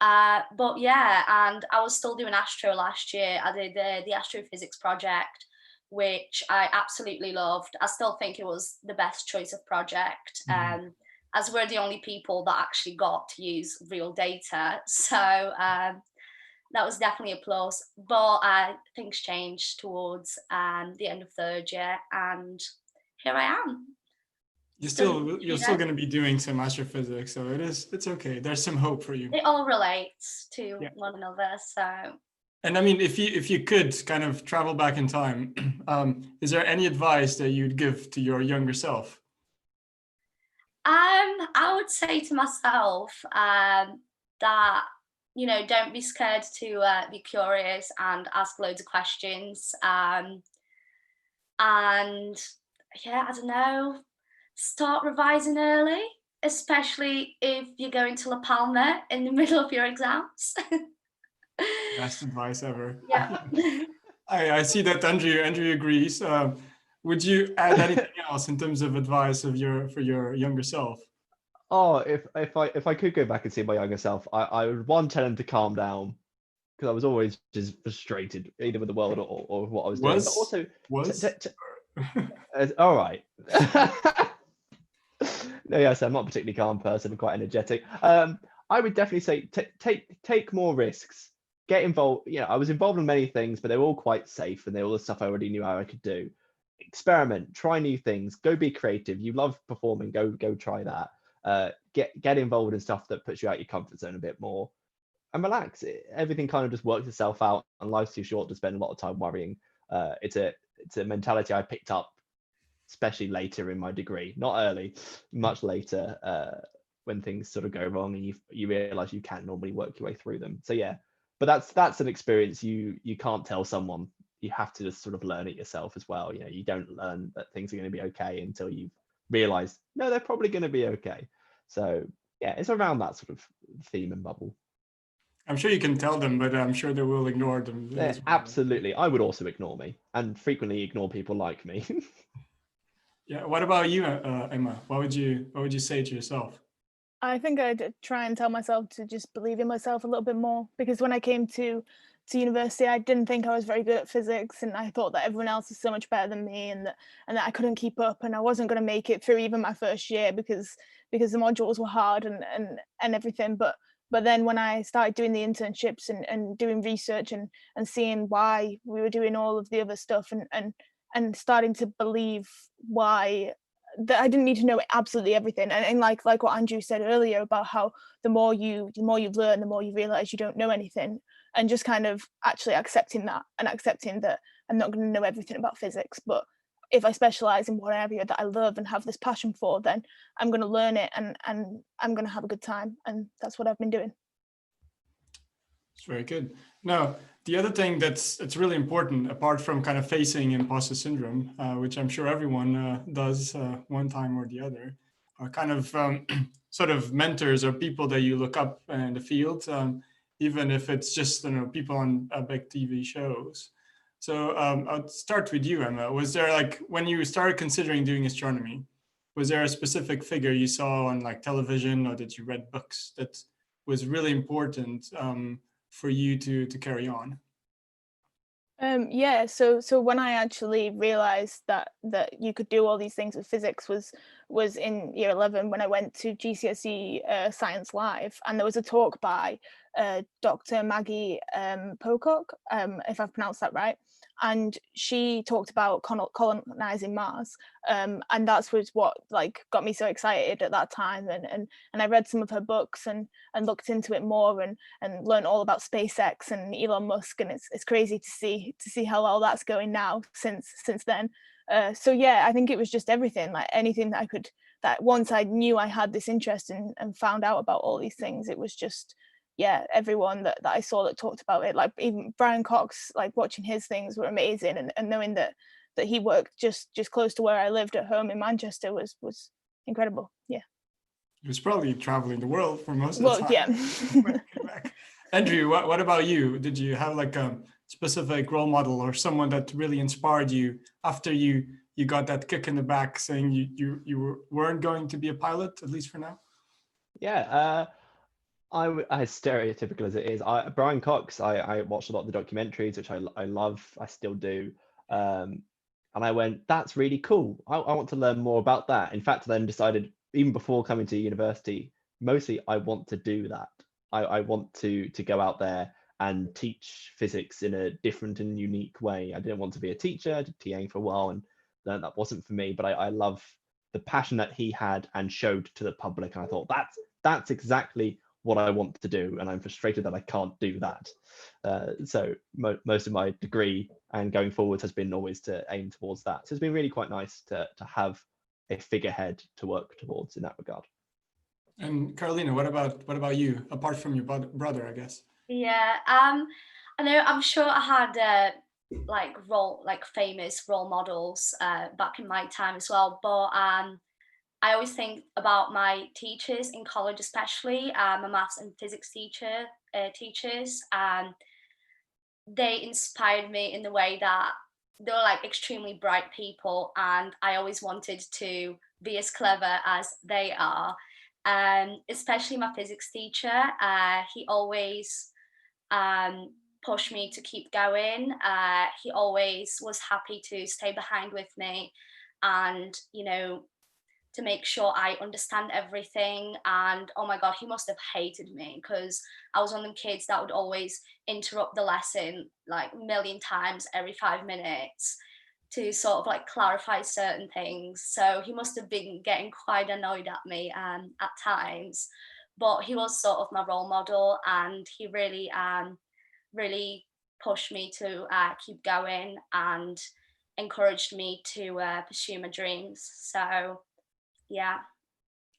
But yeah, and I was still doing astro last year. I did the astrophysics project, which I absolutely loved. I still think it was the best choice of project, as we're the only people that actually got to use real data. So that was definitely a plus. But things changed towards the end of third year, and here I am. You're still going to be doing some astrophysics, so it's okay. There's some hope for you. It all relates to one another, so. And I mean, if you could kind of travel back in time, is there any advice that you'd give to your younger self? I would say to myself that, you know, don't be scared to be curious and ask loads of questions. And yeah, I don't know, start revising early, especially if you're going to La Palma in the middle of your exams. Best advice ever. Yeah. I see that Andrew agrees. Would you add anything else in terms of advice for your younger self? Oh, if I could go back and see my younger self, I would tell him to calm down, because I was always just frustrated either with the world or what I was doing. But also all right. No, yes, I'm not a particularly calm person. I'm quite energetic. I would definitely say take more risks. Get involved. You know, I was involved in many things, but they were all quite safe, and they were all the stuff I already knew how I could do. Experiment, try new things, go be creative. You love performing, go try that. Get involved in stuff that puts you out your comfort zone a bit more, and relax. Everything kind of just works itself out, and life's too short to spend a lot of time worrying. It's a mentality I picked up, especially later in my degree, not early, much later, when things sort of go wrong and you realize you can't normally work your way through them. So yeah, but that's an experience you can't tell someone. You have to just sort of learn it yourself as well. You know, you don't learn that things are going to be okay until you realize, no, they're probably going to be okay. So yeah, it's around that sort of theme and bubble. I'm sure you can tell them, but I'm sure they will ignore them. Yeah, absolutely. I would also ignore me, and frequently ignore people like me. Yeah. What about you, Emma? What would you say to yourself? I think I'd try and tell myself to just believe in myself a little bit more, because when I came to university, I didn't think I was very good at physics, and I thought that everyone else was so much better than me, and that I couldn't keep up, and I wasn't going to make it through even my first year because the modules were hard and everything. But then when I started doing the internships and doing research and seeing why we were doing all of the other stuff and starting to believe why, that I didn't need to know absolutely everything, and like what Andrew said earlier about how the more you've learned, the more you realize you don't know anything, and just kind of actually accepting that, and accepting that I'm not going to know everything about physics, but if I specialize in one area that I love and have this passion for, then I'm going to learn it and I'm going to have a good time, and that's what I've been doing. It's very good. Now, the other thing that's really important, apart from kind of facing imposter syndrome, which I'm sure everyone does one time or the other, are kind of sort of mentors or people that you look up in the field, even if it's just, you know, people on big TV shows. So I'll start with you, Emma. Was there, like, when you started considering doing astronomy, was there a specific figure you saw on like television, or that you read books that was really important for you to carry on? Yeah, so when I actually realized that you could do all these things with physics was in year 11, when I went to GCSE Science Live, and there was a talk by Dr. Maggie Pocock, if I've pronounced that right, and she talked about colonizing Mars, and that's what like got me so excited at that time, and I read some of her books and looked into it more and learned all about SpaceX and Elon Musk, and it's crazy to see how all that's going now since then. So yeah, I think it was just everything, like anything that once I knew I had this interest in and found out about all these things, it was just, yeah, everyone that I saw that talked about it, like even Brian Cox, like watching his things were amazing, and knowing that he worked just close to where I lived at home in Manchester was incredible. Yeah. He was probably traveling the world for most of the time. Yeah. Andrew, what about you? Did you have like specific role model or someone that really inspired you after you got that kick in the back saying you weren't going to be a pilot, at least for now? Yeah, as stereotypical as it is, Brian Cox, I watched a lot of the documentaries, which I love, I still do. And I went, that's really cool. I want to learn more about that. In fact, I then decided, even before coming to university, mostly I want to do that. I want to go out there and teach physics in a different and unique way. I didn't want to be a teacher. I did TAing for a while and that wasn't for me, but I love the passion that he had and showed to the public. And I thought, that's exactly what I want to do, and I'm frustrated that I can't do that. So most of my degree and going forward has been always to aim towards that. So it's been really quite nice to have a figurehead to work towards in that regard. And Carolina, what about you? Apart from your brother, I guess. Yeah, I know. I'm sure I had famous role models back in my time as well, but I always think about my teachers in college, especially my maths and physics teachers. They inspired me in the way that they were like extremely bright people, and I always wanted to be as clever as they are. Especially my physics teacher, he always pushed me to keep going. He always was happy to stay behind with me, and to make sure I understand everything. And oh my God, he must have hated me because I was one of them kids that would always interrupt the lesson like a million times every 5 minutes to sort of like clarify certain things. So he must have been getting quite annoyed at me at times, but he was sort of my role model, and he really, really pushed me to keep going and encouraged me to pursue my dreams. So yeah.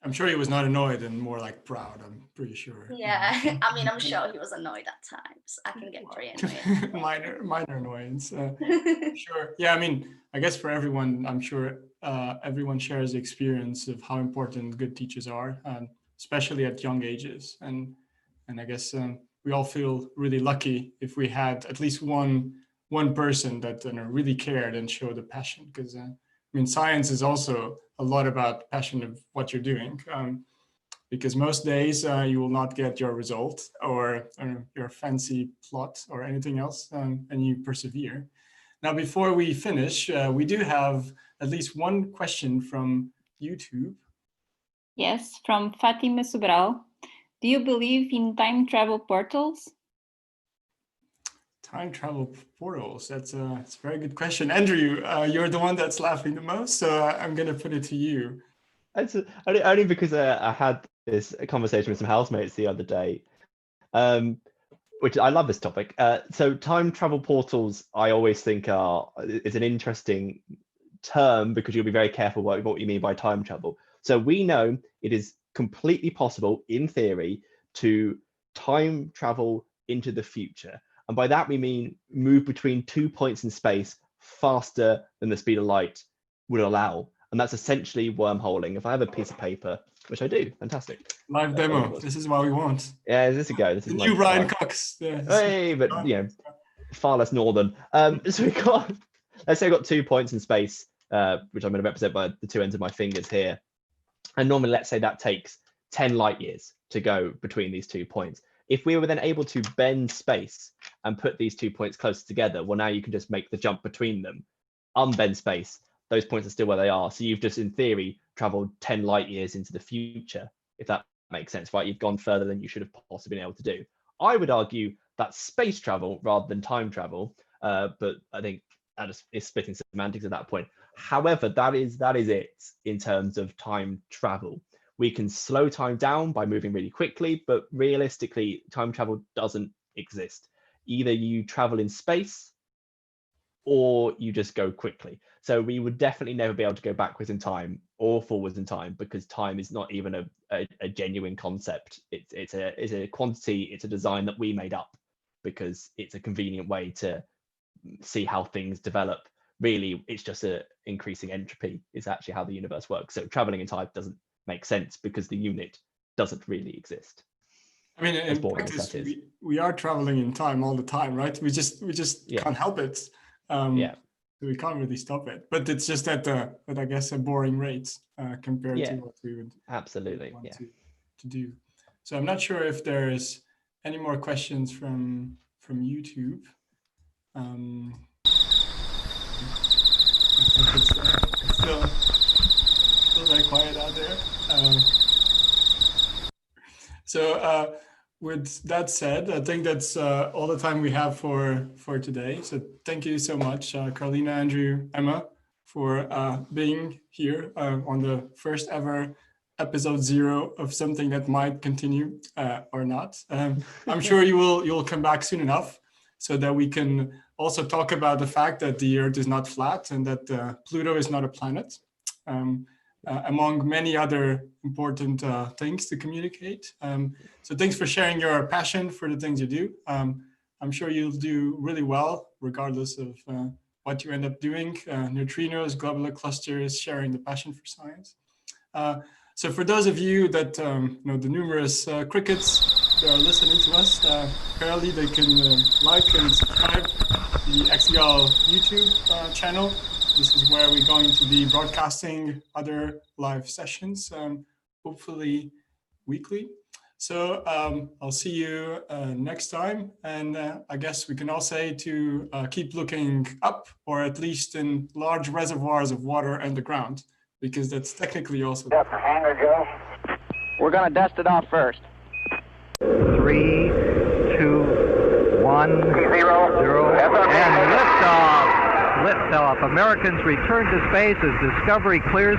I'm sure he was not annoyed and more like proud, I'm pretty sure. Yeah, I mean, I'm sure he was annoyed at times. I can get very annoyed. minor annoyance. Sure. Yeah, I mean, I guess for everyone, I'm sure everyone shares the experience of how important good teachers are, especially at young ages. And I guess we all feel really lucky if we had at least one person that really cared and showed a passion, because I mean, science is also a lot about passion of what you're doing, because most days you will not get your result or your fancy plot or anything else, and you persevere. Now, before we finish, we do have at least one question from YouTube. Yes, from Fatima Sobral. Do you believe in time travel portals? Time travel portals, that's a very good question. Andrew, you're the one that's laughing the most, so I'm going to put it to you. It's only because I had this conversation with some housemates the other day, which I love this topic. So time travel portals, I always think is an interesting term because you'll be very careful what you mean by time travel. So we know it is completely possible, in theory, to time travel into the future. And by that, we mean move between 2 points in space faster than the speed of light would allow. And that's essentially wormholing. If I have a piece of paper, which I do, fantastic. Live demo, this is what we want. Yeah, this is a go. This is the new Ryan Cox. Yeah, hey, but far less northern. So we got, let's say I got 2 points in space, which I'm going to represent by the two ends of my fingers here. And normally, let's say that takes 10 light years to go between these 2 points. If we were then able to bend space and put these 2 points closer together, well, now you can just make the jump between them, unbend space. Those points are still where they are. So you've just, in theory, traveled 10 light years into the future, if that makes sense, right? You've gone further than you should have possibly been able to do. I would argue that's space travel rather than time travel, but I think that is splitting semantics at that point. However, that is it in terms of time travel. We can slow time down by moving really quickly, but realistically, time travel doesn't exist. Either you travel in space or you just go quickly. So we would definitely never be able to go backwards in time or forwards in time, because time is not even a genuine concept. It's a quantity, it's a design that we made up because it's a convenient way to see how things develop. Really, it's just a increasing entropy is actually how the universe works. So traveling in time doesn't make sense because the unit doesn't really exist. I mean, as in boring as practice, that is. we are traveling in time all the time, right? We just Yeah. can't help it. Yeah. We can't really stop it. But it's just at I guess a boring rate compared Yeah. to what we would Absolutely. want Yeah. to do. So I'm not sure if there's any more questions from YouTube. I think it's still very quiet out there. So with that said, I think that's all the time we have for today. So thank you so much, Carolina, Andrew, Emma, for being here on the first ever episode 0 of something that might continue or not. I'm sure you'll come back soon enough so that we can also talk about the fact that the Earth is not flat and that Pluto is not a planet. Among many other important things to communicate. So thanks for sharing your passion for the things you do. I'm sure you'll do really well, regardless of what you end up doing. Neutrinos, globular clusters, sharing the passion for science. So for those of you that know the numerous crickets that are listening to us, apparently they can like and subscribe to the XGAL YouTube channel. This is where we're going to be broadcasting other live sessions, hopefully weekly. So I'll see you next time. And I guess we can all say to keep looking up, or at least in large reservoirs of water underground, because that's technically also. Hangar, Joe. We're going to dust it off first. 3, 2, 1, 0, And liftoff. Liftoff. Americans return to space as Discovery clears